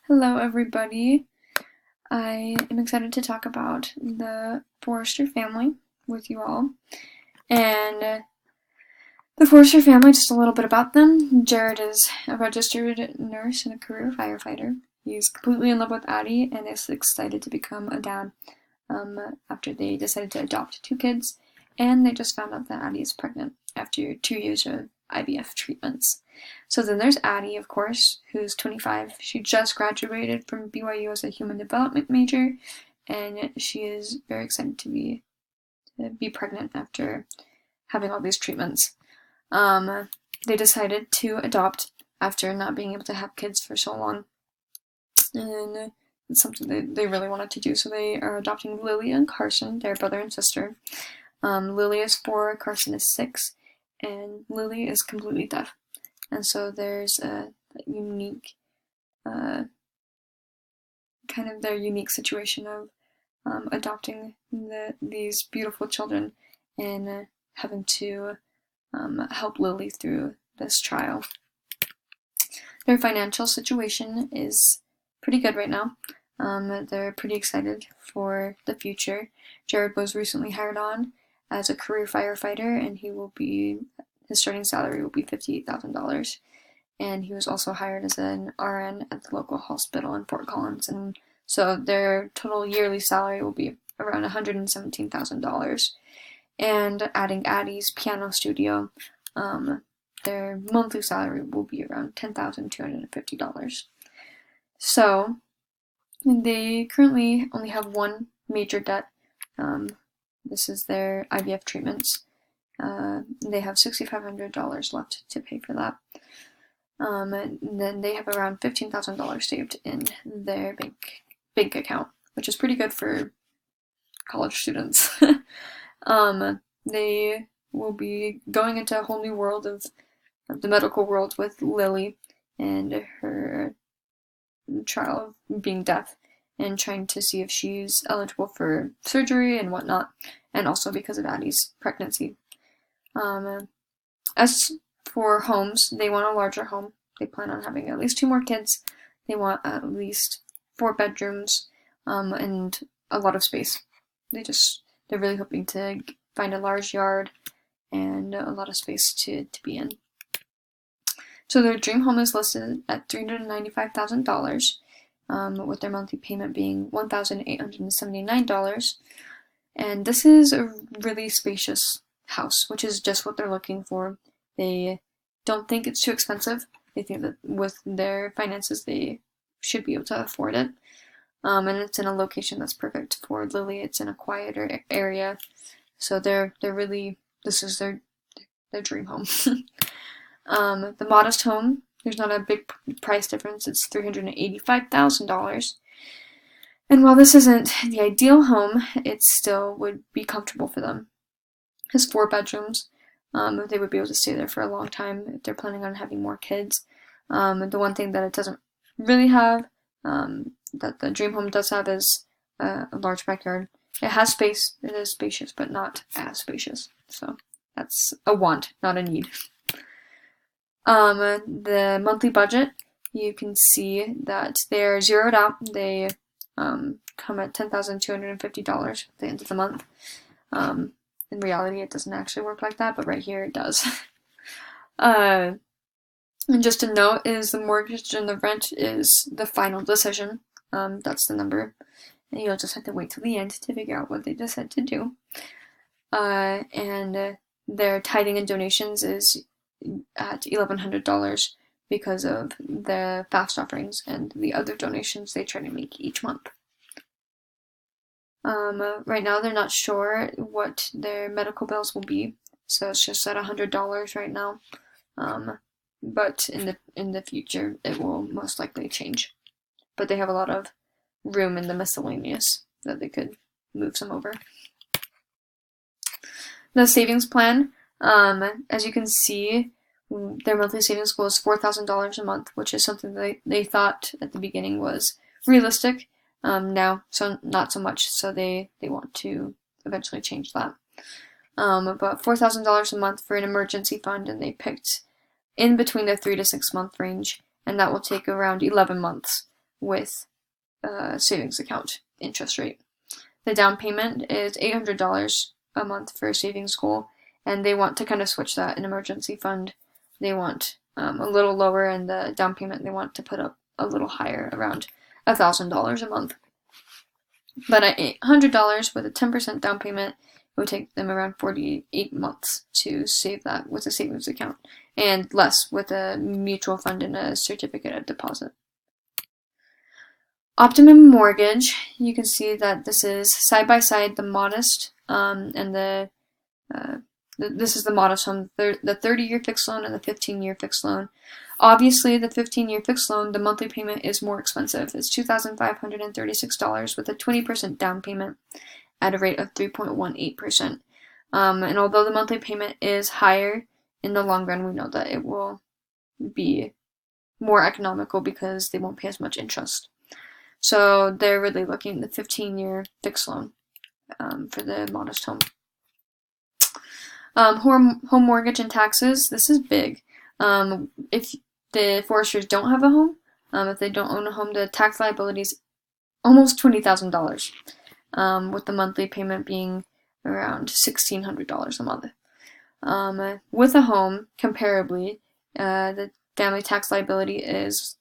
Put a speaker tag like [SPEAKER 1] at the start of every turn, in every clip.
[SPEAKER 1] Hello, everybody. I am excited to talk about the Forrester family with you all. And the Forrester family, just a little bit about them. Jared is a registered nurse and a career firefighter. He's completely in love with Addie and is excited to become a dad after they decided to adopt 2 kids. And they just found out that Addie is pregnant after 2 years of IVF treatments. So then there's Addie, of course, who's 25. She just graduated from BYU as a human development major, and she is very excited to be pregnant after having all these treatments. They decided to adopt after not being able to have kids for so long, and it's something they really wanted to do. So they are adopting Lily and Carson, their brother and sister. Lily is 4, Carson is 6, and Lily is completely deaf. And so there's a unique, kind of their unique situation of adopting these beautiful children and having to help Lily through this trial. Their financial situation is pretty good right now. They're pretty excited for the future. Jared was recently hired on as a career firefighter, and his starting salary will be $58,000. And he was also hired as an RN at the local hospital in Fort Collins, and so their total yearly salary will be around $117,000. And adding Addie's piano studio, their monthly salary will be around $10,250. So they currently only have one major debt. This is their IVF treatments. They have $6,500 left to pay for that. And then they have around $15,000 saved in their bank account, which is pretty good for college students. They will be going into a whole new world of the medical world with Lily and her trial of being deaf, and trying to see if she's eligible for surgery and whatnot, and also because of Addie's pregnancy. As for homes, they want a larger home. They plan on having at least 2 more kids. They want at least 4 bedrooms, and a lot of space. They're really hoping to find a large yard and a lot of space to be in. So their dream home is listed at $395,000, with their monthly payment being $1,879. And this is a really spacious house, which is just what they're looking for. They don't think it's too expensive. They think that with their finances, they should be able to afford it. And it's in a location that's perfect for Lily. It's in a quieter area, so this is their dream home. The modest home, there's not a big price difference. It's $385,000. And while this isn't the ideal home, it still would be comfortable for them. It has 4 bedrooms. They would be able to stay there for a long time if they're planning on having more kids. The one thing that it doesn't really have, that the dream home does have, is a large backyard. It has space. It is spacious, but not as spacious. So that's a want, not a need. The monthly budget, you can see that they're zeroed out. They come at $10,250 at the end of the month. In reality, it doesn't actually work like that, but right here it does. And just a note is the mortgage and the rent is the final decision. That's the number. And you'll just have to wait till the end to figure out what they decide to do. And their tithing and donations is at $1,100 because of the fast offerings and the other donations they try to make each month. Right now they're not sure what their medical bills will be, so it's just at $100 right now. But in the future it will most likely change. But they have a lot of room in the miscellaneous that they could move some over. The savings plan, as you can see, their monthly savings goal is $4,000 a month, which is something that they thought at the beginning was realistic. Now, so not so much, so they want to eventually change that. But $4,000 a month for an emergency fund, and they picked in between the 3 to 6 month range, and that will take around 11 months, with savings account interest rate. The down payment is $800 a month for a savings goal, and they want to kind of switch that in emergency fund. They want a little lower, and the down payment they want to put up a little higher, around $1,000 a month. But at $800 with a 10% down payment, it would take them around 48 months to save that with a savings account, and less with a mutual fund and a certificate of deposit. Optimum mortgage, you can see that this is side by side the modest and this is the modest home, the 30-year fixed loan and the 15-year fixed loan. Obviously, the 15-year fixed loan, the monthly payment is more expensive. It's $2,536 with a 20% down payment at a rate of 3.18%. And although the monthly payment is higher, in the long run, we know that it will be more economical because they won't pay as much interest. So they're really looking at the 15-year fixed loan for the modest home. Home mortgage and taxes, this is big. If the foresters don't have a home, if they don't own a home, the tax liability is almost $20,000, with the monthly payment being around $1,600 a month. With a home, comparably, the family tax liability is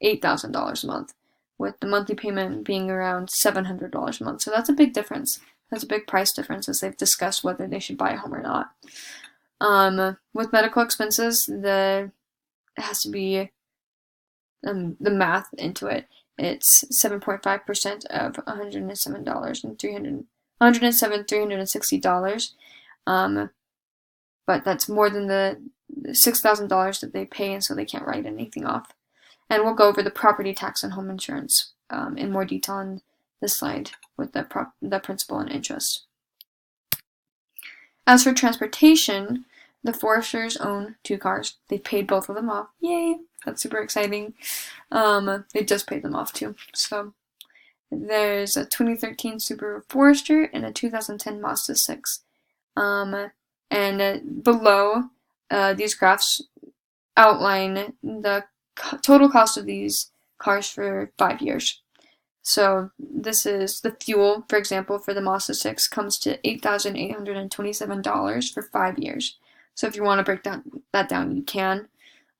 [SPEAKER 1] $8,000 a month, with the monthly payment being around $700 a month. So that's a big difference. That's a big price difference as they've discussed whether they should buy a home or not. With medical expenses, it has to be the math into it. It's 7.5% of $107,360. But that's more than the $6,000 that they pay, and so they can't write anything off. And we'll go over the property tax and home insurance in more detail on this slide with the principal and interest. As for transportation, the foresters own 2 cars. They've paid both of them off. Yay! That's super exciting. They just paid them off too. So there's a 2013 Subaru Forester and a 2010 Mazda 6. And below, these graphs outline the total cost of these cars for 5 years. So this is the fuel, for example, for the Mazda 6 comes to $8,827 for 5 years. So if you want to break that down, you can.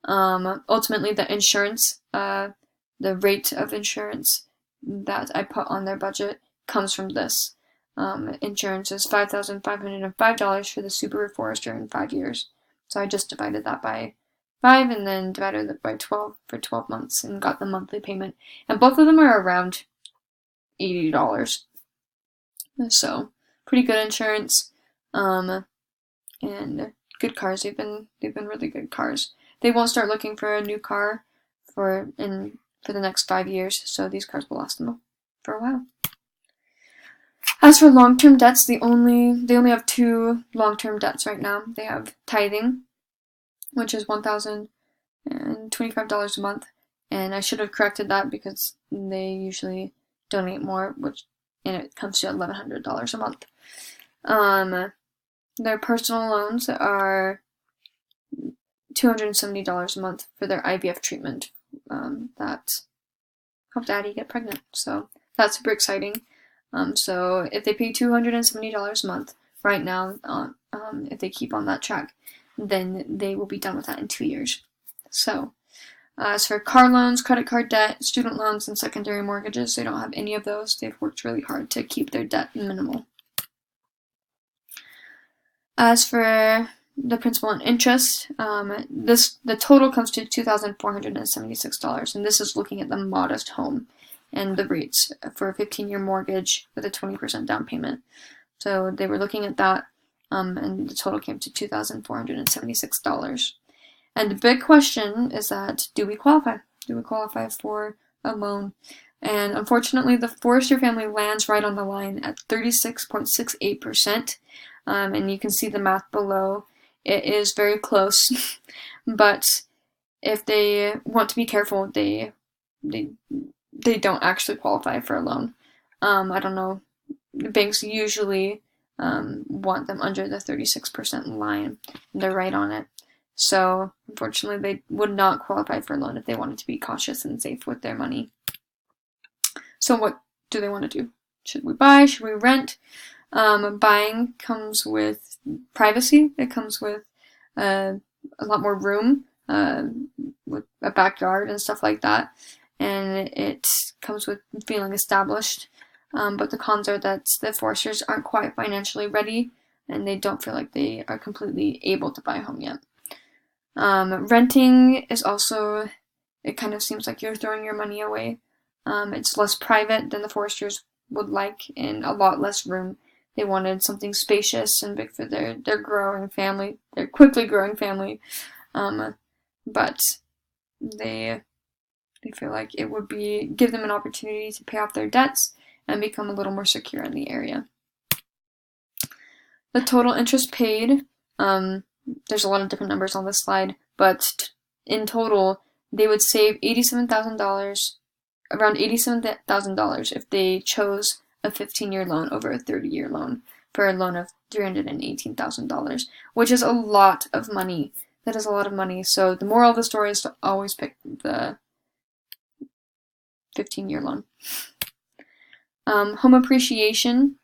[SPEAKER 1] Ultimately, the insurance, the rate of insurance that I put on their budget comes from this. Insurance is $5,505 for the Subaru Forester in 5 years. So I just divided that by 5 and then divided it by 12 for 12 months and got the monthly payment. And both of them are around $80. So pretty good insurance, and good cars. They've been really good cars. They won't start looking for a new car for the next 5 years, so these cars will last them for a while. As for long-term debts, they only have 2 long-term debts right now. They have tithing, which is $1,025 a month, and I should have corrected that because they usually donate more, and it comes to $1,100 a month. Their personal loans are $270 a month for their IVF treatment that helped Addie get pregnant. So that's super exciting. So if they pay $270 a month right now, if they keep on that track, then they will be done with that in 2 years. So as for car loans, credit card debt, student loans, and secondary mortgages, they don't have any of those. They've worked really hard to keep their debt minimal. As for the principal and interest, the total comes to $2,476, and this is looking at the modest home and the rates for a 15-year mortgage with a 20% down payment. So they were looking at that, and the total came to $2,476. And the big question is that, do we qualify? Do we qualify for a loan? And unfortunately, the Forester family lands right on the line at 36.68%. And you can see the math below. It is very close, but if they want to be careful, they don't actually qualify for a loan. I don't know. The banks usually want them under the 36% line. They're right on it. So unfortunately, they would not qualify for a loan if they wanted to be cautious and safe with their money. So what do they want to do? Should we buy? Should we rent? Buying comes with privacy. It comes with a lot more room, with a backyard and stuff like that. And it comes with feeling established. But the cons are that the Forsters aren't quite financially ready, and they don't feel like they are completely able to buy a home yet. Renting is also, it kind of seems like you're throwing your money away. It's less private than the Forsters would like, and a lot less room. They wanted something spacious and big for their growing family, their quickly growing family. But they feel like it would give them an opportunity to pay off their debts and become a little more secure in the area. The total interest paid, there's a lot of different numbers on this slide, but in total, they would save $87,000, around $87,000 if they chose a 15-year loan over a 30-year loan for a loan of $318,000, which is a lot of money. That is a lot of money. So the moral of the story is to always pick the 15-year loan. Home appreciation.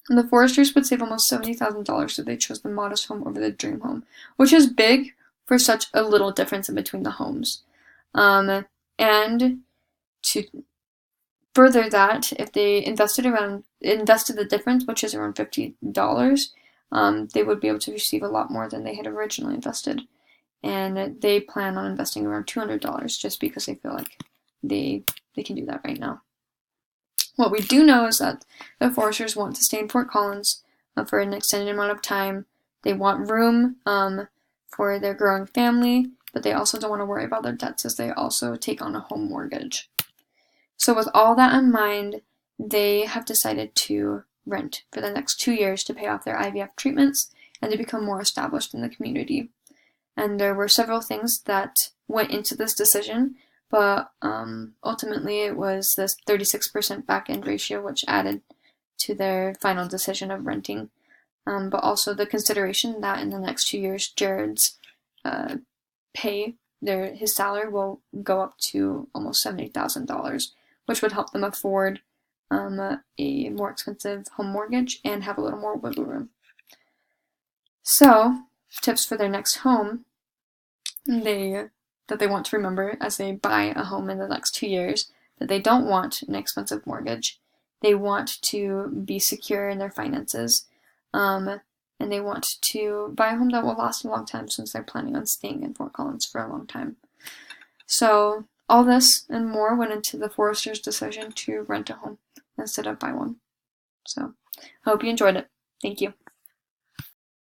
[SPEAKER 1] The Forsters would save almost $70,000 if they chose the modest home over the dream home, which is big for such a little difference in between the homes. And to further that, if they invested the difference, which is around $50, they would be able to receive a lot more than they had originally invested. And they plan on investing around $200 just because they feel like they can do that right now. What we do know is that the Forsters want to stay in Fort Collins for an extended amount of time. They want room for their growing family, but they also don't want to worry about their debts as they also take on a home mortgage. So with all that in mind, they have decided to rent for the next 2 years to pay off their IVF treatments and to become more established in the community. And there were several things that went into this decision, but ultimately it was this 36% back-end ratio, which added to their final decision of renting. But also the consideration that in the next 2 years, Jared's his salary will go up to almost $70,000, which would help them afford a more expensive home mortgage and have a little more wiggle room. So, tips for their next home that they want to remember as they buy a home in the next 2 years, that they don't want an expensive mortgage. They want to be secure in their finances, and they want to buy a home that will last a long time since they're planning on staying in Fort Collins for a long time. So all this and more went into the Forsters' decision to rent a home instead of buy one. So I hope you enjoyed it. Thank you.